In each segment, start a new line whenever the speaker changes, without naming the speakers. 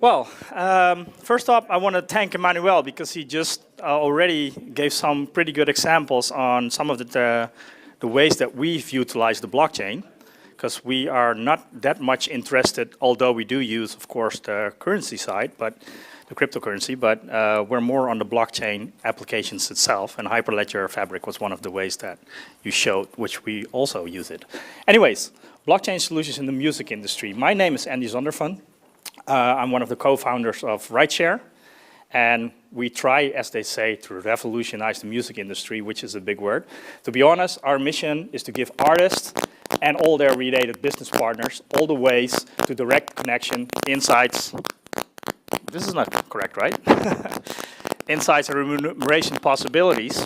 Well, first up, I want to thank Emmanuel because he just already gave some pretty good examples on some of the ways that we've utilized the blockchain, because we are not that much interested, although we do use, of course, the currency side, but the cryptocurrency, but we're more on the blockchain applications itself, and Hyperledger Fabric was one of the ways that you showed, which we also use it. Anyways, blockchain solutions in the music industry. My name is Andy Zondervan. I'm one of the co-founders of Rightshare, and we try, as they say, to revolutionize the music industry, which is a big word. To be honest, our mission is to give artists and all their related business partners all the ways to direct connection, insights. This is not correct, right? Insights and remuneration possibilities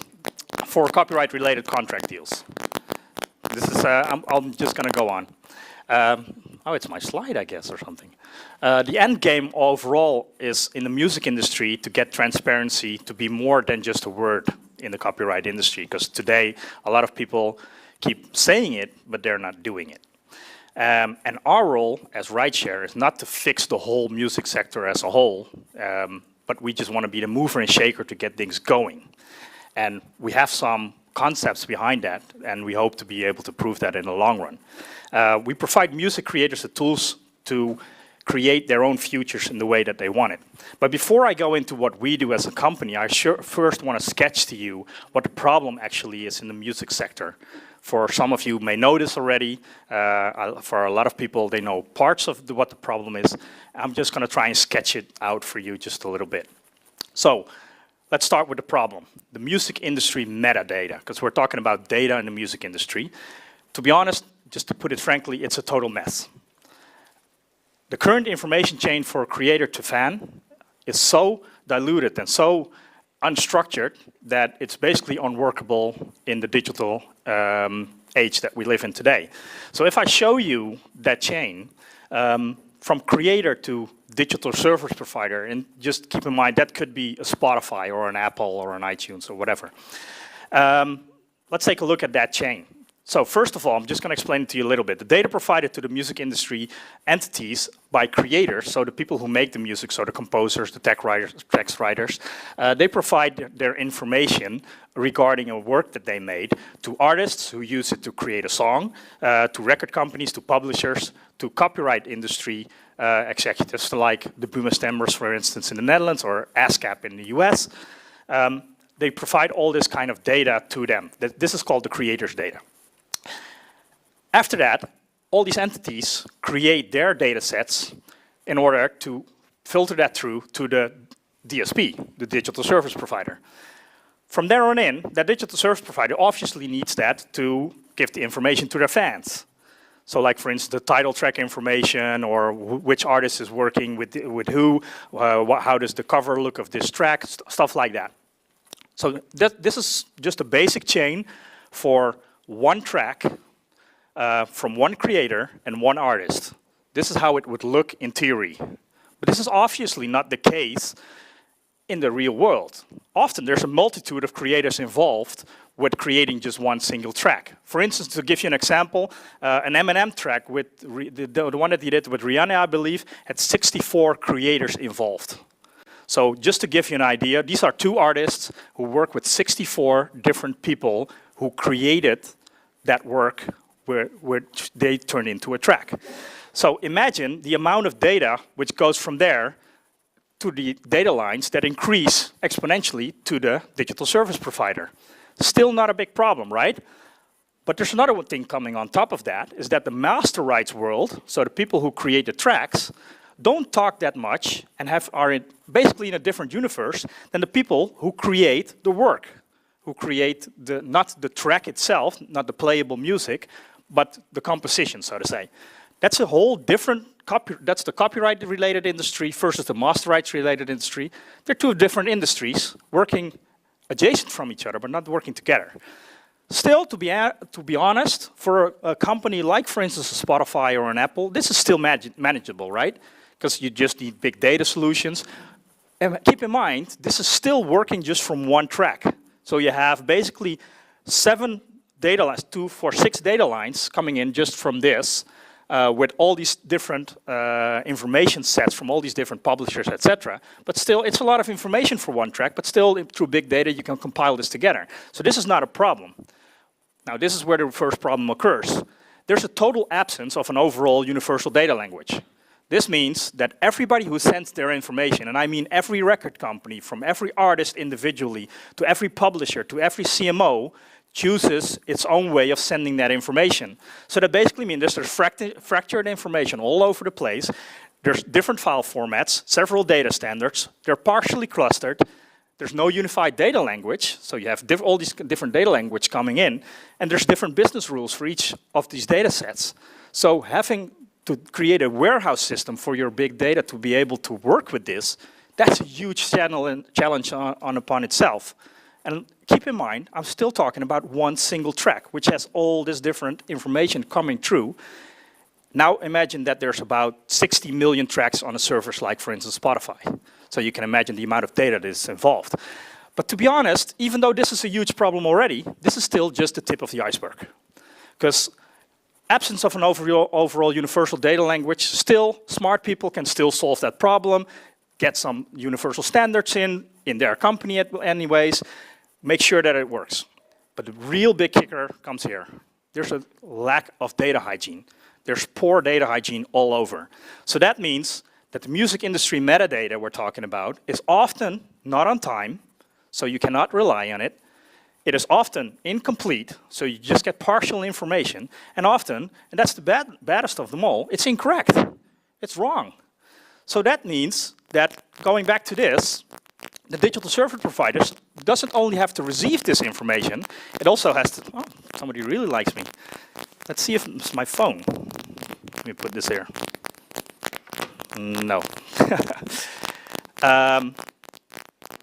for copyright-related contract deals. This is, I'm just going to go on. Oh, it's my slide, I guess, or something. The end game overall is in the music industry to get transparency to be more than just a word in the copyright industry, because today a lot of people keep saying it, but they're not doing it. And our role as Rightshare is not to fix the whole music sector as a whole, but we just want to be the mover and shaker to get things going. And we have some concepts behind that, and we hope to be able to prove that in the long run. We provide music creators the tools to create their own futures in the way that they want it. But before I go into what we do as a company, I first want to sketch to you what the problem actually is in the music sector. For some of you may know this already. For a lot of people, they know parts of what the problem is. I'm just going to try and sketch it out for you just a little bit. So let's start with the problem. The music industry metadata, because we're talking about data in the music industry. To be honest, just to put it frankly, it's a total mess. The current information chain for creator to fan is so diluted and so unstructured that it's basically unworkable in the digital age that we live in today. So if I show you that chain from creator to digital service provider, and just keep in mind that could be a Spotify or an Apple or an iTunes or whatever. Let's take a look at that chain. So first of all, I'm just going to explain it to you a little bit. The data provided to the music industry entities by creators, so the people who make the music, so the composers, the text writers, they provide their information regarding a work that they made to artists who use it to create a song, to record companies, to publishers, to copyright industry executives, like the Bumestemmers, for instance, in the Netherlands, or ASCAP in the US. They provide all this kind of data to them. This is called the creators' data. After that, all these entities create their data sets in order to filter that through to the DSP, the digital service provider. From there on in, that digital service provider obviously needs that to give the information to their fans. So like, for instance, the title track information, or which artist is working with who, how does the cover look of this track, stuff like that. So this is just a basic chain for one track, from one creator and one artist. This is how it would look in theory. But this is obviously not the case in the real world. Often there's a multitude of creators involved with creating just one single track. For instance, to give you an example, an Eminem track, with the one that he did with Rihanna, I believe, had 64 creators involved. So just to give you an idea, these are two artists who work with 64 different people who created that work which they turn into a track. So imagine the amount of data which goes from there to the data lines that increase exponentially to the digital service provider. Still not a big problem, right? But there's another thing coming on top of that, is that the master rights world, so the people who create the tracks, don't talk that much and are basically in a different universe than the people who create the work, who create not the track itself, not the playable music, but the composition, so to say. That's a whole different, that's the copyright-related industry versus the master rights-related industry. They're two different industries working adjacent from each other, but not working together. Still, to be honest, for a company like, for instance, a Spotify or an Apple, this is still manageable, right? Because you just need big data solutions. And keep in mind, this is still working just from one track. So you have basically 6 data lines coming in just from this. with all these different information sets from all these different publishers, etc. But still, it's a lot of information for one track, but still, through big data, you can compile this together. So this is not a problem. Now, this is where the first problem occurs. There's a total absence of an overall universal data language. This means that everybody who sends their information, and I mean every record company, from every artist individually, to every publisher, to every CMO, chooses its own way of sending that information. So that basically means there's fractured information all over the place. There's different file formats, several data standards. They're partially clustered. There's no unified data language, so you have all these different data language coming in, and there's different business rules for each of these data sets. So having to create a warehouse system for your big data to be able to work with this, that's a huge challenge on upon itself. And keep in mind, I'm still talking about one single track, which has all this different information coming through. Now imagine that there's about 60 million tracks on a service like, for instance, Spotify. So you can imagine the amount of data that is involved. But to be honest, even though this is a huge problem already, this is still just the tip of the iceberg. Because absence of an overall universal data language, still smart people can still solve that problem, get some universal standards in their company anyways, make sure that it works. But the real big kicker comes here. There's a lack of data hygiene. There's poor data hygiene all over. So that means that the music industry metadata we're talking about is often not on time, so you cannot rely on it. It is often incomplete, so you just get partial information. And often, and that's the baddest of them all, it's incorrect. It's wrong. So that means that, going back to this, the digital service providers doesn't only have to receive this information, it also has to, oh, somebody really likes me. Let's see if it's my phone. Let me put this here. No.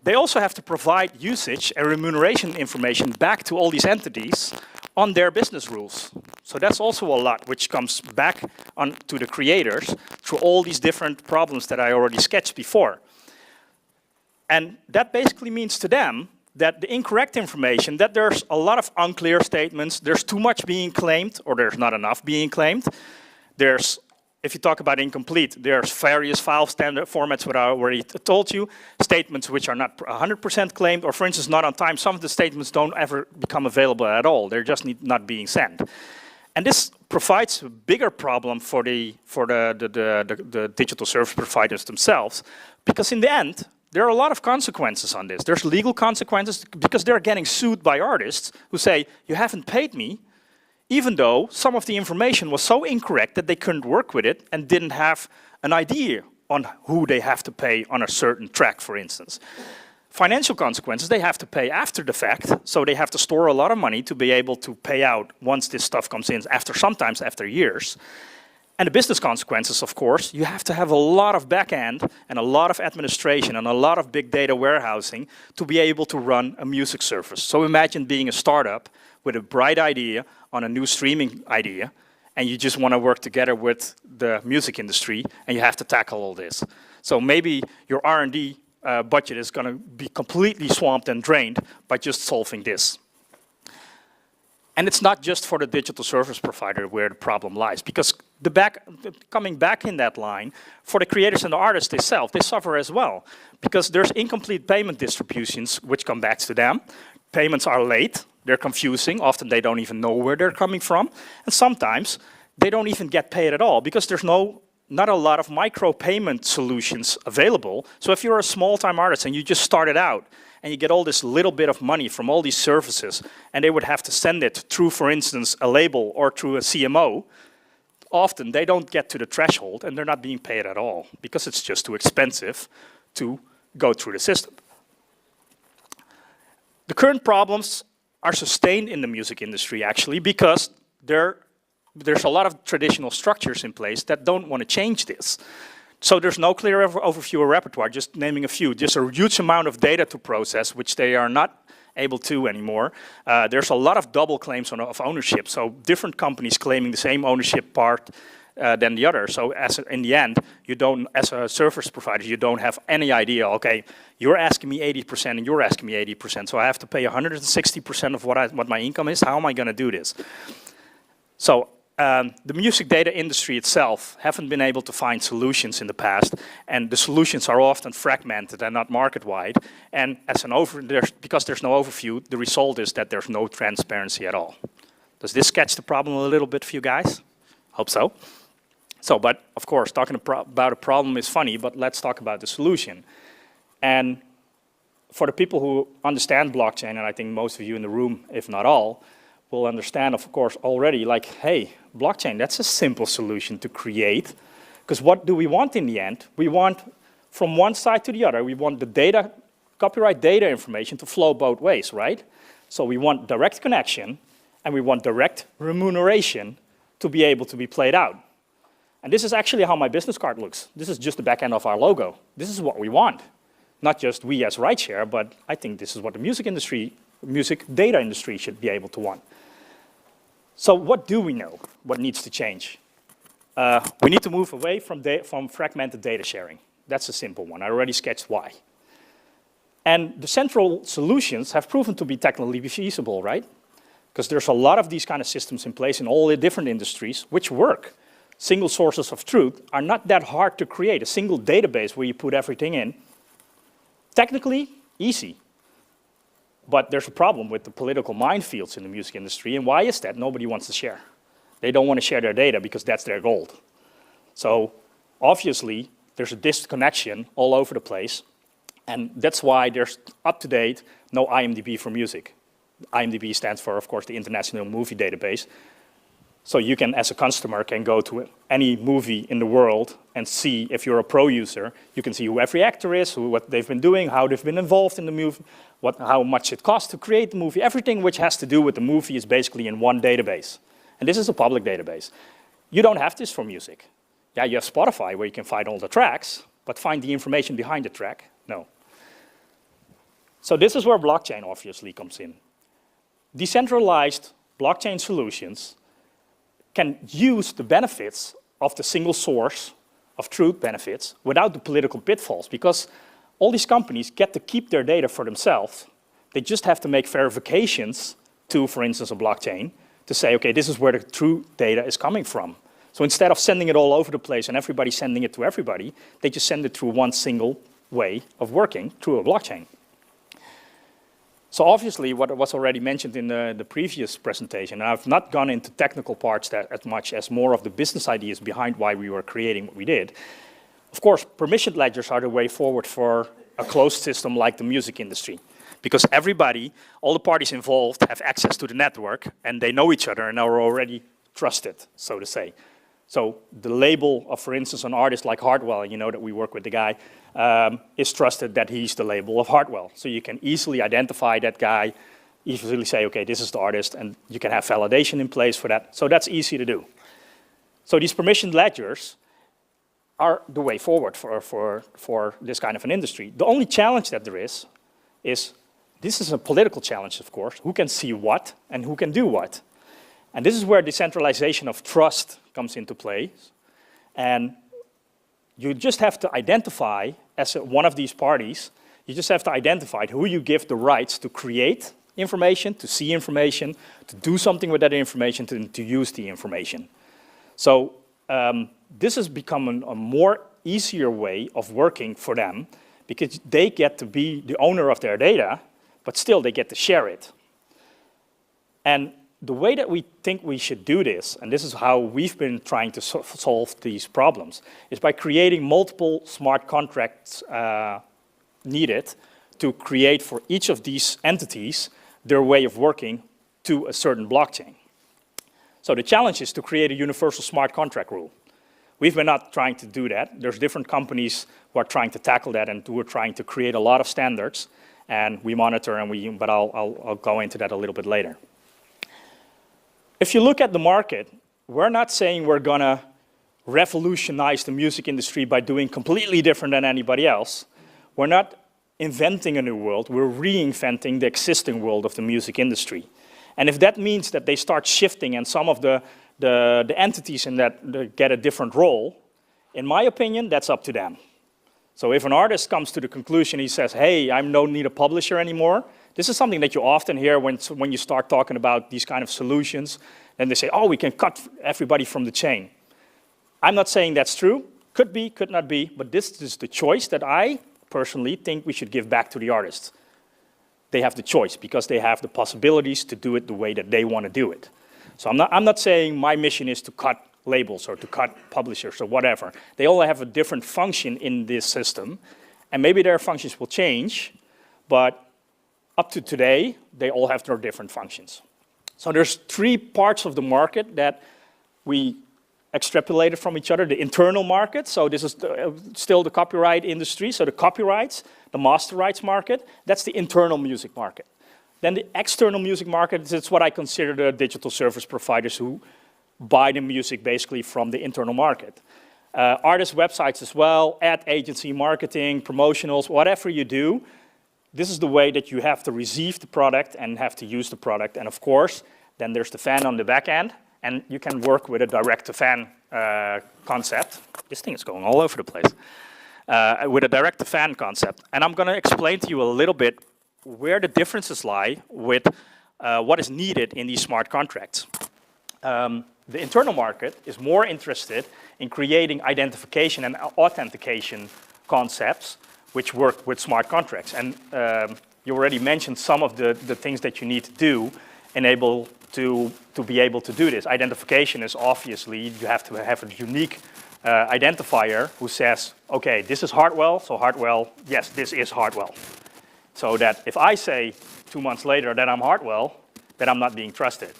They also have to provide usage and remuneration information back to all these entities on their business rules. So that's also a lot which comes back on to the creators through all these different problems that I already sketched before. And that basically means to them that the incorrect information, that there's a lot of unclear statements, there's too much being claimed, or there's not enough being claimed. There's, if you talk about incomplete, there's various file standard formats, what I already told you, statements which are not 100% claimed, or for instance, not on time. Some of the statements don't ever become available at all. They're just not being sent. And this provides a bigger problem for the digital service providers themselves, because in the end, there are a lot of consequences on this. There's legal consequences because they're getting sued by artists who say, you haven't paid me, even though some of the information was so incorrect that they couldn't work with it and didn't have an idea on who they have to pay on a certain track, for instance. Financial consequences, they have to pay after the fact, so they have to store a lot of money to be able to pay out once this stuff comes in, sometimes after years. And the business consequences, of course, you have to have a lot of back-end and a lot of administration and a lot of big data warehousing to be able to run a music service. So imagine being a startup with a bright idea on a new streaming idea, and you just want to work together with the music industry, and you have to tackle all this. So maybe your R&D budget is going to be completely swamped and drained by just solving this. And it's not just for the digital service provider where the problem lies, because coming back in that line, for the creators and the artists themselves, they suffer as well, because there's incomplete payment distributions which come back to them. Payments are late, they're confusing, often they don't even know where they're coming from, and sometimes they don't even get paid at all, because there's not a lot of micro payment solutions available. So if you're a small-time artist and you just started out, and you get all this little bit of money from all these services, and they would have to send it through, for instance, a label or through a CMO, often they don't get to the threshold and they're not being paid at all because it's just too expensive to go through the system. The current problems are sustained in the music industry actually because there's a lot of traditional structures in place that don't want to change this. So there's no clear overview of repertoire, just naming a few. There's a huge amount of data to process, which they are not able to anymore. There's a lot of double claims of ownership, so different companies claiming the same ownership part than the other. So in the end, you don't, as a service provider, you don't have any idea, okay, you're asking me 80% and you're asking me 80%, so I have to pay 160% of what my income is. How am I going to do this? So the music data industry itself haven't been able to find solutions in the past, and the solutions are often fragmented and not market-wide. And as because there's no overview, the result is that there's no transparency at all. Does this sketch the problem a little bit for you guys? Hope so. So, but of course, talking about a problem is funny, but let's talk about the solution. And for the people who understand blockchain, and I think most of you in the room, if not all, will understand, of course, already, like, hey, blockchain, that's a simple solution to create. Because what do we want in the end? We want, from one side to the other, we want the data, copyright data information to flow both ways, right? So we want direct connection, and we want direct remuneration to be able to be played out. And this is actually how my business card looks. This is just the back end of our logo. This is what we want. Not just we as Rightshare, but I think this is what the music industry, music data industry should be able to want. So what do we know? What needs to change? We need to move away from fragmented data sharing. That's a simple one. I already sketched why. And the central solutions have proven to be technically feasible, right? Because there's a lot of these kind of systems in place in all the different industries which work. Single sources of truth are not that hard to create. A single database where you put everything in, technically easy. But there's a problem with the political minefields in the music industry. And why is that? Nobody wants to share. They don't want to share their data because that's their gold. So obviously, there's a disconnection all over the place. And that's why there's up-to-date no IMDb for music. IMDb stands for, of course, the International Movie Database. So you can, as a customer, can go to any movie in the world and see, if you're a pro user, you can see who every actor is, what they've been doing, how they've been involved in the movie, how much it costs to create the movie. Everything which has to do with the movie is basically in one database. And this is a public database. You don't have this for music. Yeah, you have Spotify where you can find all the tracks, but find the information behind the track? No. So this is where blockchain obviously comes in. Decentralized blockchain solutions can use the benefits of the single source of truth benefits without the political pitfalls, because all these companies get to keep their data for themselves. They just have to make verifications to, for instance, a blockchain to say, okay, this is where the true data is coming from. So instead of sending it all over the place and everybody sending it to everybody, they just send it through one single way of working through a blockchain. So obviously, what was already mentioned in the previous presentation, and I've not gone into technical parts as much as more of the business ideas behind why we were creating what we did. Of course, permissioned ledgers are the way forward for a closed system like the music industry. Because everybody, all the parties involved, have access to the network, and they know each other and are already trusted, so to say. So the label of, for instance, an artist like Hartwell, you know that we work with the guy, is trusted that he's the label of Hartwell. So you can easily identify that guy, easily say, okay, this is the artist, and you can have validation in place for that. So that's easy to do. So these permissioned ledgers are the way forward for this kind of an industry. The only challenge that there is this is a political challenge, of course. Who can see what and who can do what? And this is where decentralization of trust comes into play. And you just have to identify, as one of these parties, you just have to identify who you give the rights to create information, to see information, to do something with that information, to use the information. So this has become a more easier way of working for them, because they get to be the owner of their data, but still they get to share it. And the way that we think we should do this, and this is how we've been trying to solve these problems, is by creating multiple smart contracts needed to create for each of these entities their way of working to a certain blockchain. So the challenge is to create a universal smart contract rule. We've been not trying to do that. There's different companies who are trying to tackle that, and who are trying to create a lot of standards, and we monitor, and but I'll go into that a little bit later. If you look at the market, we're not saying we're gonna revolutionize the music industry by doing completely different than anybody else. We're not inventing a new world, we're reinventing the existing world of the music industry. And if that means that they start shifting and some of the entities in that get a different role, in my opinion, that's up to them. So if an artist comes to the conclusion, he says, hey, I don't need a publisher anymore. This is something that you often hear when you start talking about these kind of solutions. And they say, oh, we can cut everybody from the chain. I'm not saying that's true. Could be, could not be. But this is the choice that I personally think we should give back to the artists. They have the choice because they have the possibilities to do it the way that they want to do it. So I'm not saying my mission is to cut labels or to cut publishers or whatever. They all have a different function in this system, and maybe their functions will change, but up to today, they all have their different functions. So there's 3 parts of the market that we extrapolated from each other. The internal market, so this is still the copyright industry, so the copyrights, the master rights market, that's the internal music market. Then the external music market, it's what I consider the digital service providers who buy the music basically from the internal market. Artist websites as well, ad agency, marketing, promotionals, whatever you do, this is the way that you have to receive the product and have to use the product. And of course, then there's the fan on the back end, and you can work with a direct-to-fan concept. This thing is going all over the place. With a direct-to-fan concept. And I'm going to explain to you a little bit where the differences lie with what is needed in these smart contracts. The internal market is more interested in creating identification and authentication concepts which work with smart contracts. And you already mentioned some of the things that you need to do to be able to do this. Identification is obviously, you have to have a unique identifier who says, okay, this is Hartwell, so Hartwell, yes, this is Hartwell. So that if I say 2 months later that I'm Hartwell, then I'm not being trusted.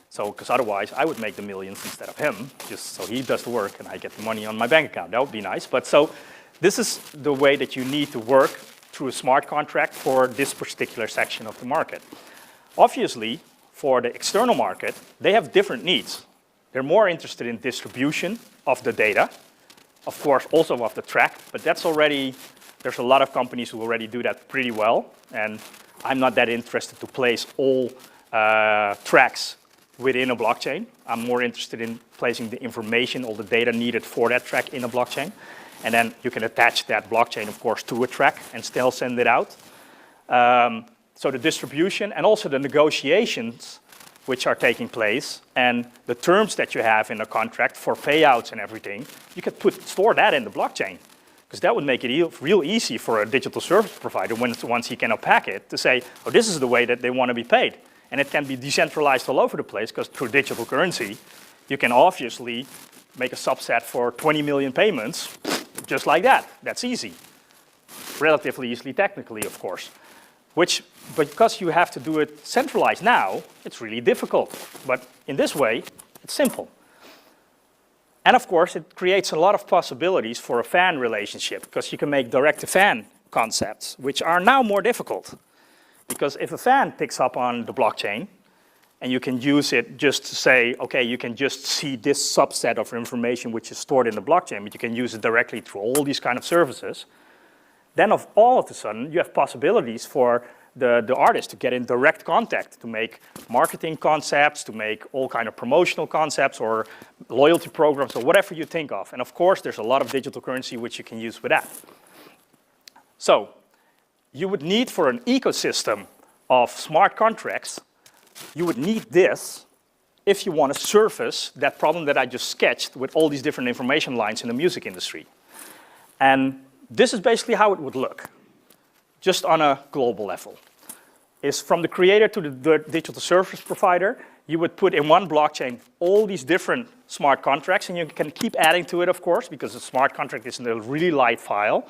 So, because otherwise I would make the millions instead of him, just so he does the work and I get the money on my bank account. That would be nice. But so this is the way that you need to work through a smart contract for this particular section of the market. Obviously, for the external market, they have different needs. They're more interested in distribution of the data, of course also of the track, but that's already, there's a lot of companies who already do that pretty well, and I'm not that interested to place all tracks within a blockchain. I'm more interested in placing the information, all the data needed for that track in a blockchain. And then you can attach that blockchain, of course, to a track and still send it out. So the distribution and also the negotiations which are taking place and the terms that you have in a contract for payouts and everything, you could store that in the blockchain. Because that would make it real easy for a digital service provider once he can unpack it to say, oh, this is the way that they want to be paid. And it can be decentralized all over the place because through digital currency, you can obviously make a subset for 20 million payments just like that. That's easy. Relatively easily technically, of course. But because you have to do it centralized now, it's really difficult. But in this way, it's simple. And of course, it creates a lot of possibilities for a fan relationship because you can make direct-to-fan concepts, which are now more difficult. Because if a fan picks up on the blockchain, and you can use it just to say, okay, you can just see this subset of information which is stored in the blockchain, but you can use it directly through all these kind of services, then all of a sudden, you have possibilities for the artist to get in direct contact, to make marketing concepts, to make all kind of promotional concepts or loyalty programs or whatever you think of. And of course, there's a lot of digital currency which you can use with that. So, you would need for an ecosystem of smart contracts, you would need this if you want to surface that problem that I just sketched with all these different information lines in the music industry. And this is basically how it would look, just on a global level. Is from the creator to the digital service provider, you would put in one blockchain all these different smart contracts, and you can keep adding to it, of course, because a smart contract is a really light file.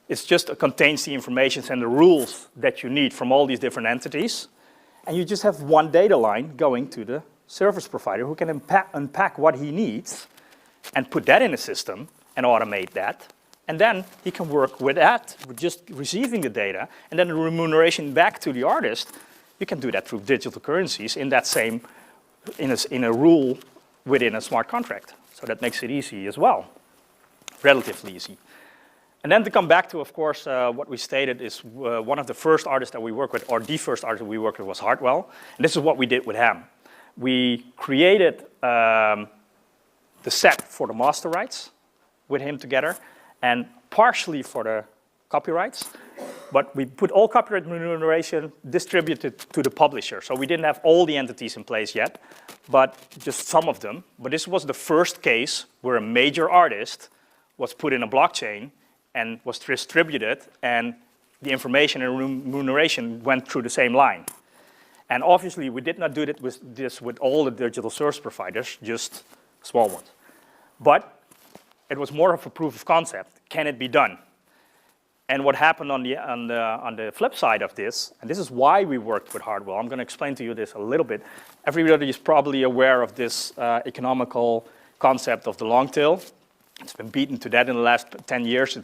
It just contains the information and the rules that you need from all these different entities. And you just have one data line going to the service provider who can unpack what he needs and put that in a system and automate that. And then he can work with that, with just receiving the data, and then the remuneration back to the artist. You can do that through digital currencies in that same, in a rule within a smart contract. So that makes it easy as well, relatively easy. And then to come back to, of course, what we stated is one of the first artists that we worked with, or the first artist we worked with was Hartwell. And this is what we did with him. We created the set for the master rights with him together. And partially for the copyrights, but we put all copyright remuneration distributed to the publisher. So we didn't have all the entities in place yet, but just some of them. But this was the first case where a major artist was put in a blockchain and was distributed, and the information and remuneration went through the same line. And obviously, we did not do this with all the digital service providers, just small ones. But it was more of a proof of concept. Can it be done? And what happened on the flip side of this, and this is why we worked with Hardwell, I'm going to explain to you this a little bit. Everybody is probably aware of this economical concept of the long tail. It's been beaten to death in the last 10 years.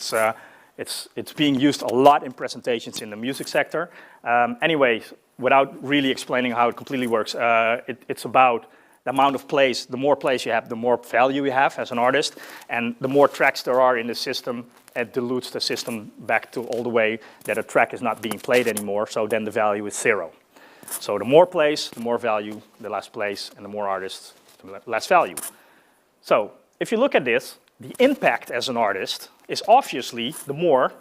It's being used a lot in presentations in the music sector. Anyway, without really explaining how it completely works, it's about the amount of plays. The more plays you have, the more value you have as an artist, and the more tracks there are in the system, it dilutes the system back to all the way that a track is not being played anymore, so then the value is zero. So the more plays, the more value, the less plays, and the more artists, the less value. So if you look at this, the impact as an artist is obviously the more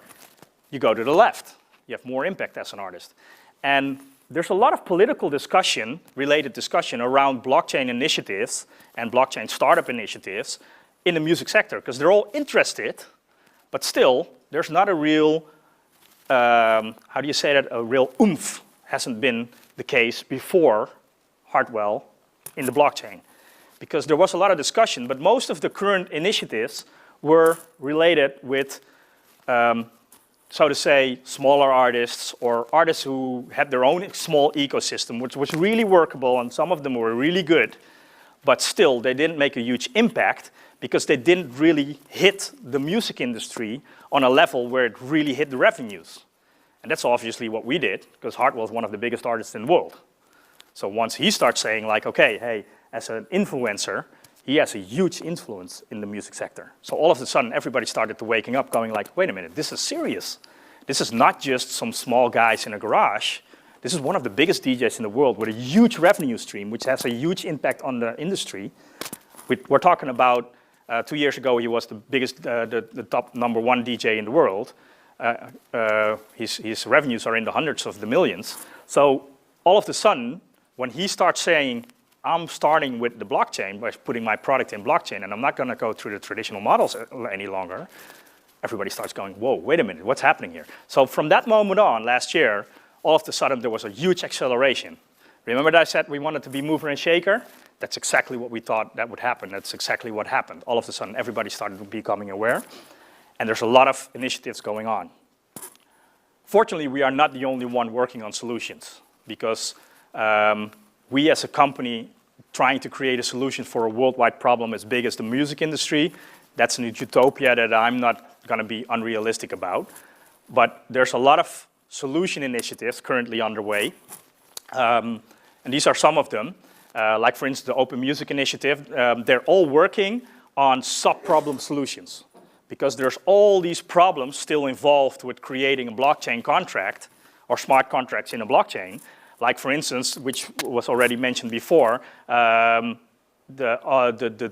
you go to the left. You have more impact as an artist. And there's a lot of political discussion, related discussion, around blockchain initiatives and blockchain startup initiatives in the music sector, because they're all interested, but still, there's not a real, how do you say that, a real oomph hasn't been the case before Hardwell in the blockchain. Because there was a lot of discussion, but most of the current initiatives were related with, so to say, smaller artists or artists who had their own small ecosystem, which was really workable, and some of them were really good, but still they didn't make a huge impact because they didn't really hit the music industry on a level where it really hit the revenues. And that's obviously what we did, because Hardwell is one of the biggest artists in the world. So once he starts saying like, okay, hey, as an influencer, he has a huge influence in the music sector. So all of a sudden, everybody started to waking up, going like, wait a minute, this is serious. This is not just some small guys in a garage. This is one of the biggest DJs in the world with a huge revenue stream, which has a huge impact on the industry. We're talking about 2 years ago, he was the biggest, the top #1 DJ in the world. His revenues are in the hundreds of the millions. So all of a sudden, when he starts saying, I'm starting with the blockchain by putting my product in blockchain, and I'm not going to go through the traditional models any longer, everybody starts going, whoa, wait a minute, what's happening here? So from that moment on, last year, all of a sudden there was a huge acceleration. Remember that I said we wanted to be mover and shaker? That's exactly what we thought that would happen. That's exactly what happened. All of a sudden, everybody started becoming aware, and there's a lot of initiatives going on. Fortunately, we are not the only one working on solutions, because we as a company trying to create a solution for a worldwide problem as big as the music industry, that's an utopia that I'm not going to be unrealistic about. But there's a lot of solution initiatives currently underway, and these are some of them. Like, for instance, the Open Music Initiative. They're all working on sub-problem solutions, because there's all these problems still involved with creating a blockchain contract or smart contracts in a blockchain. Like, for instance, which was already mentioned before, the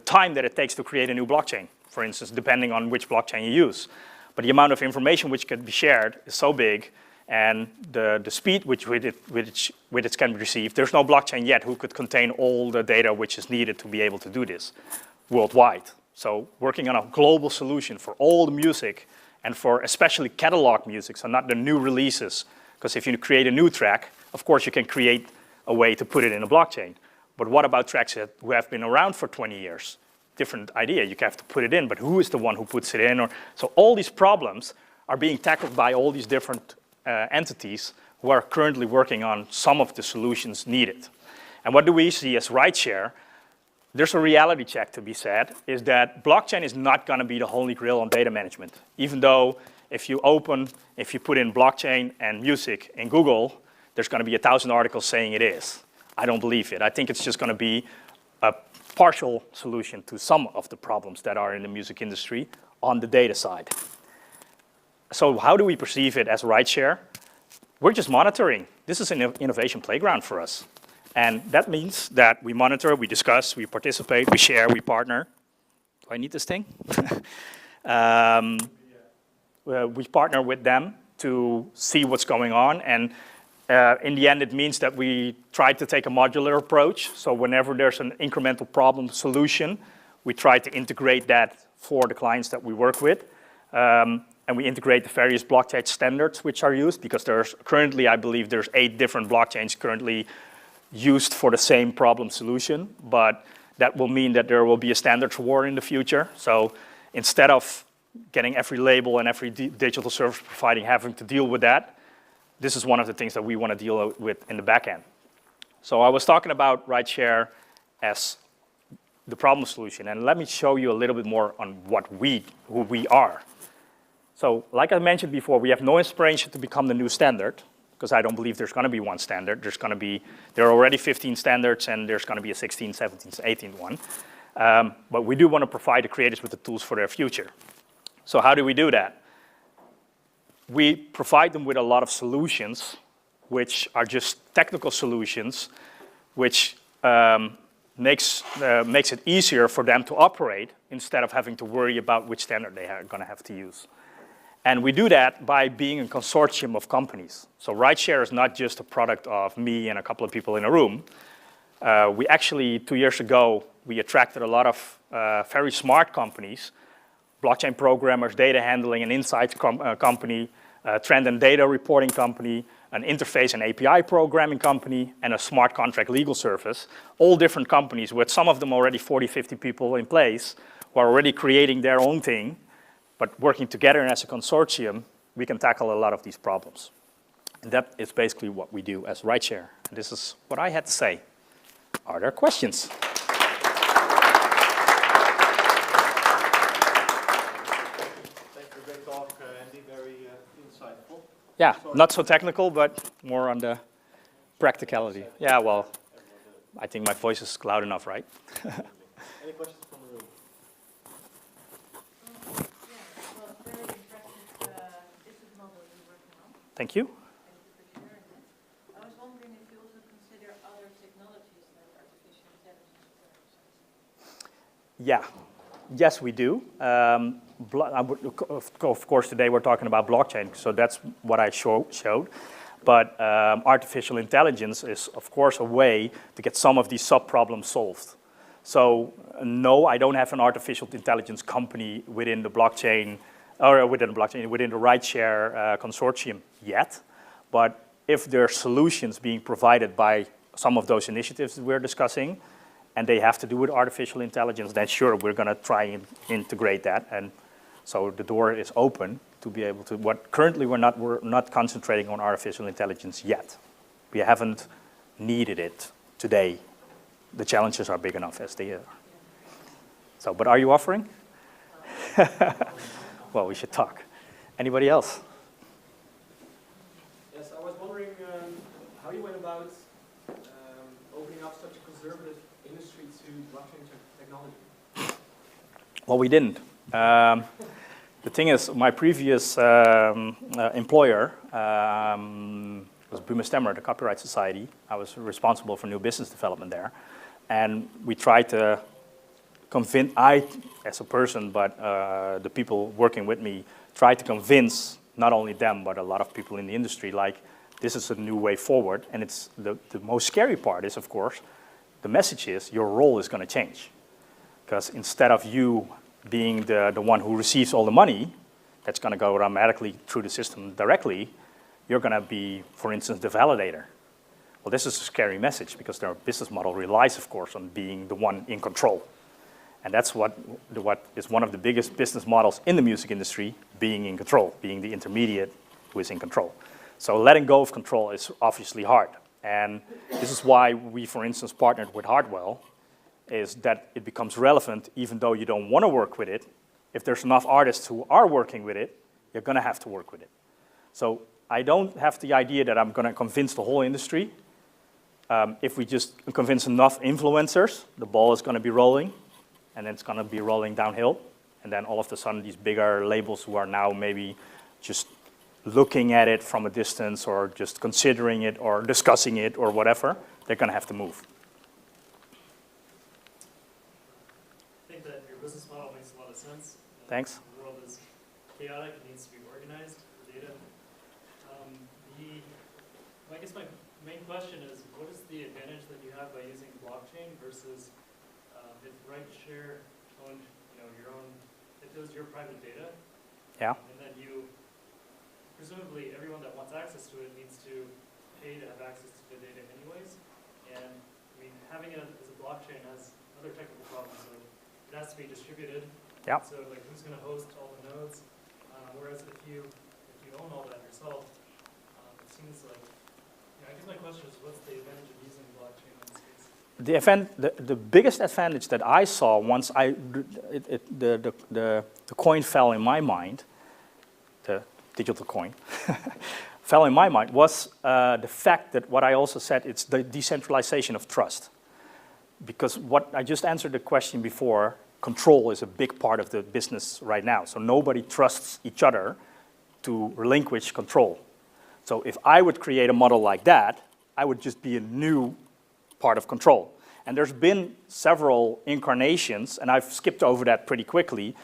time that it takes to create a new blockchain, for instance, depending on which blockchain you use. But the amount of information which can be shared is so big, and the speed with it can be received. There's no blockchain yet who could contain all the data which is needed to be able to do this worldwide. So working on a global solution for all the music, and for especially catalog music, so not the new releases. Because if you create a new track, of course you can create a way to put it in a blockchain. But what about tracks who have been around for 20 years? Different idea, you have to put it in, but who is the one who puts it in? So all these problems are being tackled by all these different entities who are currently working on some of the solutions needed. And what do we see as Rightshare? There's a reality check to be said, is that blockchain is not going to be the holy grail on data management. Even though if you put in blockchain and music in Google, there's going to be 1,000 articles saying it is. I don't believe it. I think it's just going to be a partial solution to some of the problems that are in the music industry on the data side. So how do we perceive it as Rightshare? We're just monitoring. This is an innovation playground for us. And that means that we monitor, we discuss, we participate, we share, we partner. Do I need this thing? we partner with them to see what's going on. And in the end, it means that we try to take a modular approach. So whenever there's an incremental problem solution, we try to integrate that for the clients that we work with. And we integrate the various blockchain standards which are used, because there's currently, I believe, there's 8 different blockchains currently used for the same problem solution. But that will mean that there will be a standards war in the future. So instead of getting every label and every digital service provider having to deal with that, this is one of the things that we want to deal with in the back end. So I was talking about Rightshare as the problem solution, and let me show you a little bit more on who we are. So like I mentioned before, we have no inspiration to become the new standard, because I don't believe there's going to be one standard. There are already 15 standards, and there's going to be a 16, 17, 18 one. But we do want to provide the creators with the tools for their future. So how do we do that? We provide them with a lot of solutions, which are just technical solutions, which makes it easier for them to operate instead of having to worry about which standard they are going to have to use. And we do that by being a consortium of companies. So Rightshare is not just a product of me and a couple of people in a room. We actually, 2 years ago, we attracted a lot of very smart companies, blockchain programmers, data handling and insights company, trend and data reporting company, an interface and API programming company, and a smart contract legal service. All different companies with some of them already 40, 50 people in place who are already creating their own thing. But working together as a consortium, we can tackle a lot of these problems. And that is basically what we do as Rightshare. And this is what I had to say. Are there questions?
Thanks for a great talk, Andy. Very insightful.
Yeah, not so technical, but more on the practicality. Yeah, well, I think my voice is loud enough, right?
Any questions from the room?
Thank you.
Thank you for sharing that. I was wondering if you also consider other technologies like artificial intelligence.
Yeah. Yes, we do. Of course, today we're talking about blockchain, so that's what I showed. But artificial intelligence is, of course, a way to get some of these sub-problems solved. So no, I don't have an artificial intelligence company within the blockchain, or within the Rightshare consortium yet. But if there are solutions being provided by some of those initiatives that we're discussing, and they have to do with artificial intelligence, then sure, we're going to try and integrate that. And so the door is open to be able to, currently we're not concentrating on artificial intelligence yet. We haven't needed it today. The challenges are big enough as they are. So, but are you offering? Well, we should talk. Anybody else?
Yes, I was wondering how you went about opening up such a conservative industry to blockchain technology.
Well, we didn't. The thing is, my previous employer was Business, the Copyright Society. I was responsible for new business development there. And we tried to convince, I as a person, but the people working with me, tried to convince not only them, but a lot of people in the industry, like, this is a new way forward. And it's the most scary part is, of course, the message is your role is going to change. Because instead of you being the one who receives all the money, that's going to go automatically through the system directly, you're going to be, for instance, the validator. Well, this is a scary message because their business model relies, of course, on being the one in control. And that's what is one of the biggest business models in the music industry, being in control, being the intermediate who is in control. So letting go of control is obviously hard. And this is why we, for instance, partnered with Hardwell, is that it becomes relevant even though you don't want to work with it. If there's enough artists who are working with it, you're going to have to work with it. So I don't have the idea that I'm going to convince the whole industry. If we just convince enough influencers, the ball is going to be rolling, and then it's going to be rolling downhill. And then all of a sudden, these bigger labels who are now maybe just looking at it from a distance or just considering it or discussing it or whatever, they're going to have to move.
I think that your business model makes a lot of sense.
Thanks.
The world is chaotic, it needs to be organized. question is, what is the advantage that you have by using blockchain versus if Rightshare owned, your own, if it was your private data,
Yeah.
and then you, presumably everyone that wants access to it needs to pay to have access to the data anyways, and I mean, having it as a blockchain has other technical problems, so it has to be distributed.
Yeah.
So like, who's going to host all the nodes? Whereas if you own all that yourself, it seems like, I guess my question is, what's the advantage of using blockchain in this case?
The biggest advantage that I saw once the coin fell in my mind, the digital coin, fell in my mind, was the fact that what I also said, it's the decentralization of trust. Because what I just answered the question before, control is a big part of the business right now. So nobody trusts each other to relinquish control. So if I would create a model like that, I would just be a new part of control. And there's been several incarnations, and I've skipped over that pretty quickly,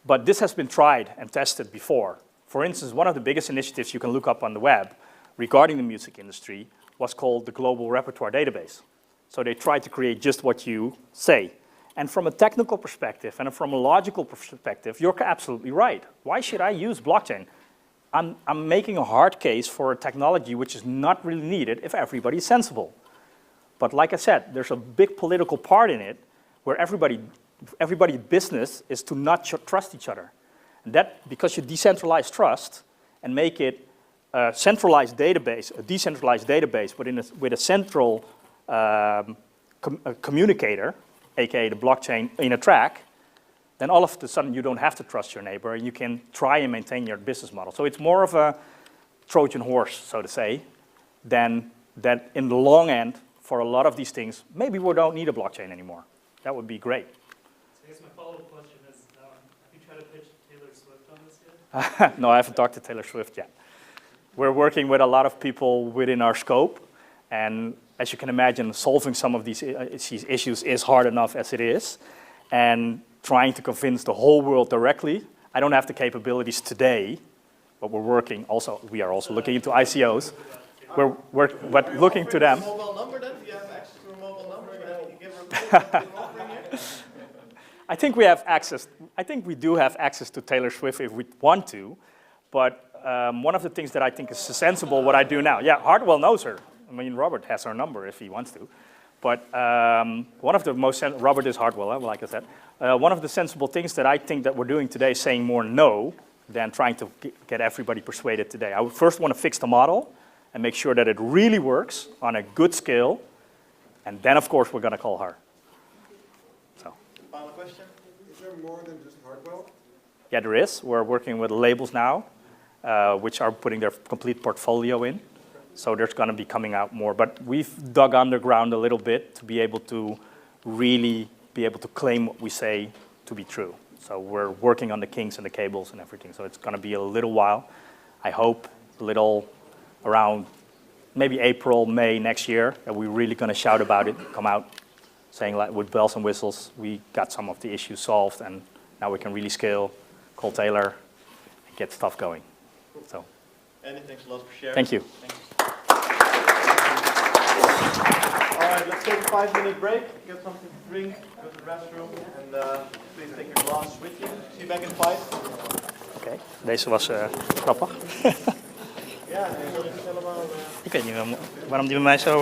but this has been tried and tested before. For instance, one of the biggest initiatives you can look up on the web regarding the music industry was called the Global Repertoire Database. So they tried to create just what you say. And from a technical perspective and from a logical perspective, you're absolutely right. Why should I use blockchain? I'm making a hard case for a technology which is not really needed if everybody's sensible. But like I said, there's a big political part in it where everybody's business is to not trust each other. And that, because you decentralize trust and make it a centralized database, a decentralized database, but with a central communicator, aka the blockchain in a track, then all of a sudden you don't have to trust your neighbor and you can try and maintain your business model. So it's more of a Trojan horse, so to say, than that in the long end, for a lot of these things, maybe we don't need a blockchain anymore. That would be great.
So I guess my follow-up question is, have you tried to pitch Taylor Swift on this yet?
No, I haven't talked to Taylor Swift yet. We're working with a lot of people within our scope, and as you can imagine, solving some of these issues is hard enough as it is, and trying to convince the whole world directly. I don't have the capabilities today, but we are also looking into ICOs. We're looking to them.
Mobile number then? Do you have access to a mobile number? You give her
I think we have access. I think we do have access to Taylor Swift if we want to, but one of the things that I think is sensible, what I do now. Yeah, Hartwell knows her. I mean, Robert has her number if he wants to. But one of the Robert is Hartwell, like I said. One of the sensible things that I think that we're doing today is saying more no than trying to get everybody persuaded today. I would first want to fix the model and make sure that it really works on a good scale. And then, of course, we're going to call her. So.
Final question?
Is there more than just Hartwell?
Yeah, there is. We're working with labels now, which are putting their complete portfolio in. So there's going to be coming out more. But we've dug underground a little bit to be able to really be able to claim what we say to be true. So we're working on the kinks and the cables and everything. So it's going to be a little while. I hope a little around maybe April, May next year, that we're really going to shout about it, come out saying like with bells and whistles, we got some of the issues solved and now we can really scale, call Taylor, and get stuff going. So.
Andy, thanks a lot for sharing.
Thank you.
Thanks. All right, let's take a 5-minute break, get something to drink, go to the restroom, and please take your glass with you. See you back in 5.
Oké, deze was grappig.
Ja, die is helemaal...
Ik weet niet waarom die bij mij zo...